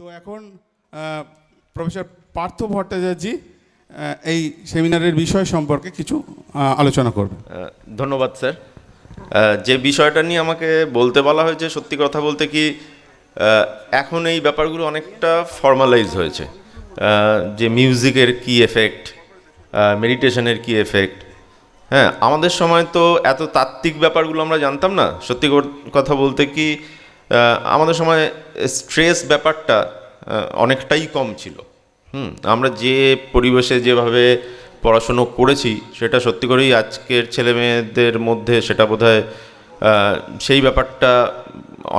তো এখন প্রফেসর পার্থ ভট্টাচার্য এই সেমিনারের বিষয় সম্পর্কে কিছু আলোচনা করবেন। ধন্যবাদ স্যার। যে বিষয়টা নিয়ে আমাকে বলতে বলা হয়েছে, সত্যি কথা বলতে কি এখন এই ব্যাপারগুলো অনেকটা ফর্মালাইজ হয়েছে, যে মিউজিকের কি এফেক্ট, মেডিটেশনের কি এফেক্ট। হ্যাঁ, আমাদের সময় তো এত তাত্ত্বিক ব্যাপারগুলো আমরা জানতাম না। সত্যি কথা বলতে কি আমাদের সময় স্ট্রেস ব্যাপারটা অনেকটাই কম ছিল। আমরা যে পরিবেশে যেভাবে পড়াশুনো করেছি সেটা সত্যি করেই আজকের ছেলে মেয়েদের মধ্যে সেটা বোধহয় সেই ব্যাপারটা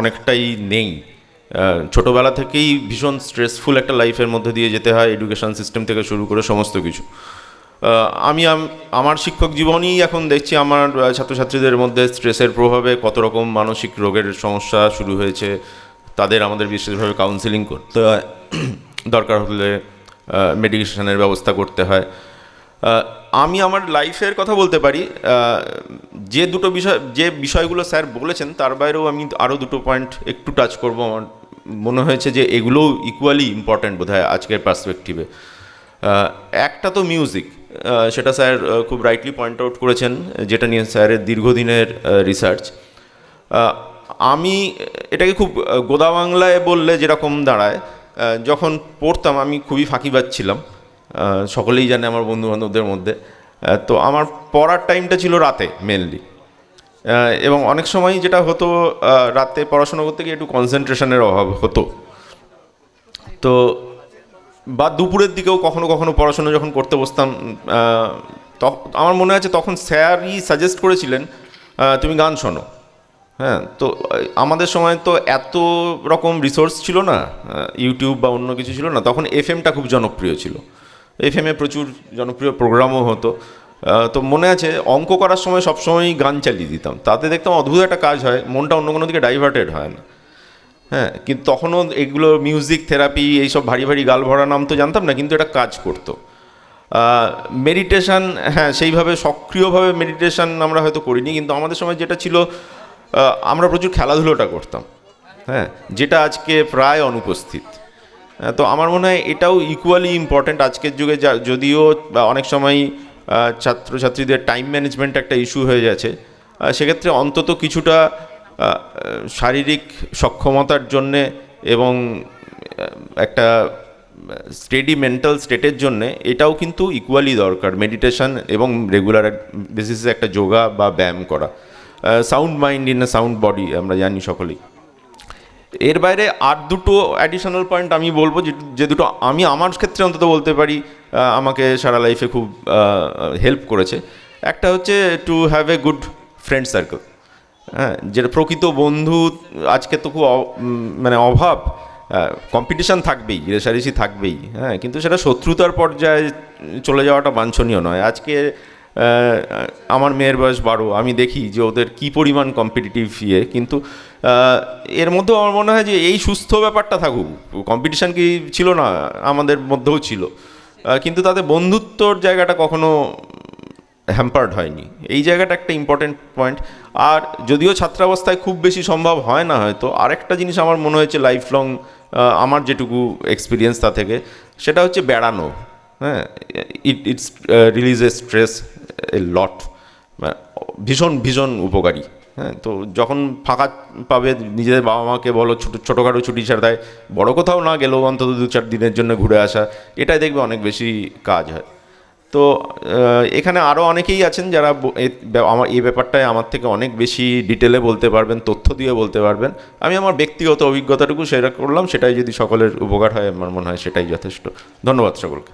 অনেকটাই নেই। ছোটোবেলা থেকেই ভীষণ স্ট্রেসফুল একটা লাইফের মধ্যে দিয়ে যেতে হয়, এডুকেশন সিস্টেম থেকে শুরু করে সমস্ত কিছু। আমি আমার শিক্ষক জীবনই এখন দেখছি আমার ছাত্রছাত্রীদের মধ্যে স্ট্রেসের প্রভাবে কত রকম মানসিক রোগের সমস্যা শুরু হয়েছে। তাদের আমাদের বিশেষভাবে কাউন্সেলিং করতে হয়, দরকার হলে মেডিকেশনের ব্যবস্থা করতে হয়। আমি আমার লাইফের কথা বলতে পারি, যে বিষয়গুলো স্যার বলেছেন তার বাইরেও আমি আরও দুটো পয়েন্ট একটু টাচ করব। আমার মনে হয়েছে যে এগুলোও ইকুয়ালি ইম্পর্ট্যান্ট বোধহয় আজকের পার্সপেক্টিভে। একটা তো মিউজিক, সেটা স্যার খুব রাইটলি পয়েন্ট আউট করেছেন, যেটা নিয়ে স্যারের দীর্ঘদিনের রিসার্চ। আমি এটাকে খুব গোদা বাংলায় বললে যেরকম দাঁড়ায়, যখন পড়তাম আমি খুবই ফাঁকিবাজ ছিলাম, সকলেই জানে আমার বন্ধুবান্ধবদের মধ্যে। তো আমার পড়ার টাইমটা ছিল রাতে মেনলি, এবং অনেক সময় যেটা হতো রাতে পড়াশোনা করতে গিয়ে একটু কনসেন্ট্রেশনের অভাব হতো। তো বা দুপুরের দিকেও কখনো কখনো পড়াশোনা যখন করতে বসতাম, আমার মনে আছে তখন স্যারই সাজেস্ট করেছিলেন তুমি গান শোনো। হ্যাঁ, তো আমাদের সময় তো এত রকম রিসোর্স ছিল না, ইউটিউব বা অন্য কিছু ছিল না। তখন এফএমটা খুব জনপ্রিয় ছিল, এফএমে প্রচুর জনপ্রিয় প্রোগ্রামও হতো। তো মনে আছে অঙ্ক করার সময় সবসময় গান চালিয়ে দিতাম, তাতে দেখতাম অদ্ভুত একটা কাজ হয়, মনটা অন্য কোনো দিকে ডাইভার্টেড হয় না। হ্যাঁ, কিন্তু তখনও এগুলো মিউজিক থেরাপি এইসব ভারী ভারী গাল ভরা নাম তো জানতাম না, কিন্তু এটা কাজ করতো। মেডিটেশান, হ্যাঁ সেইভাবে সক্রিয়ভাবে মেডিটেশান আমরা হয়তো করিনি, কিন্তু আমাদের সময় যেটা ছিল আমরা প্রচুর খেলাধুলোটা করতাম, হ্যাঁ, যেটা আজকে প্রায় অনুপস্থিত। তো আমার মনে হয় এটাও ইকুয়ালি ইম্পর্ট্যান্ট আজকের যুগে। যদিও অনেক সময় ছাত্রছাত্রীদের টাইম ম্যানেজমেন্ট একটা ইস্যু হয়ে গেছে, সেক্ষেত্রে অন্তত কিছুটা শারীরিক সক্ষমতার জন্যে এবং একটা স্টেডি মেন্টাল স্টেটের জন্যে এটাও কিন্তু ইকুয়ালি দরকার, মেডিটেশন এবং রেগুলার বেসিসে একটা যোগা বা ব্যায়াম করা। Sound mind in a sound body আমরা জানি সকলেই। এর বাইরে আর দুটো অ্যাডিশনাল পয়েন্ট আমি বলবো, যে দুটো আমি আমার ক্ষেত্রে অন্তত বলতে পারি আমাকে সারা লাইফে খুব হেল্প করেছে। একটা হচ্ছে to have a good friend circle. হ্যাঁ, যেটা প্রকৃত বন্ধু আজকে তো খুব মানে অভাব। কম্পিটিশান থাকবেই, রেষারেষি থাকবেই, হ্যাঁ, কিন্তু সেটা শত্রুতার পর্যায়ে চলে যাওয়াটা বাঞ্ছনীয় নয়। আজকে আমার মেয়ের বয়স 12, আমি দেখি যে ওদের কী পরিমাণ কম্পিটিটিভ কিন্তু এর মধ্যেও আমার মনে হয় যে এই সুস্থ ব্যাপারটা থাকুক। কম্পিটিশান কি ছিল না, আমাদের মধ্যেও ছিল, কিন্তু তাদের বন্ধুত্বর জায়গাটা কখনো হ্যাম্পার্ড হয়নি। এই জায়গাটা একটা ইম্পর্টেন্ট পয়েন্ট। আর যদিও ছাত্রাবস্থায় খুব বেশি সম্ভব হয় না হয়তো, আরেকটা জিনিস আমার মনে হয়েছে লাইফ লং, আমার যেটুকু এক্সপিরিয়েন্স তা থেকে, সেটা হচ্ছে বেড়ানো। হ্যাঁ, ইটস রিলিজেস স্ট্রেস এ লট, ভীষণ ভীষণ উপকারী। হ্যাঁ, তো যখন ফাঁকা পাবে নিজেদের বাবা মাকে বলো ছোটোখাটো ছুটি ছাড়া দেয়, বড়ো কোথাও না গেলেও অন্তত 2-4 দিনের জন্য ঘুরে আসা, এটাই দেখবে অনেক বেশি কাজ হয়। তো এখানে আরও অনেকেই আছেন যারা আমার এই ব্যাপারটায় আমার থেকে অনেক বেশি ডিটেলে বলতে পারবেন, তথ্য দিয়ে বলতে পারবেন। আমি আমার ব্যক্তিগত অভিজ্ঞতাটুকু শেয়ার করলাম, সেটাই যদি সকলের উপকার হয় আমার মনে হয় সেটাই যথেষ্ট। ধন্যবাদ সকলকে।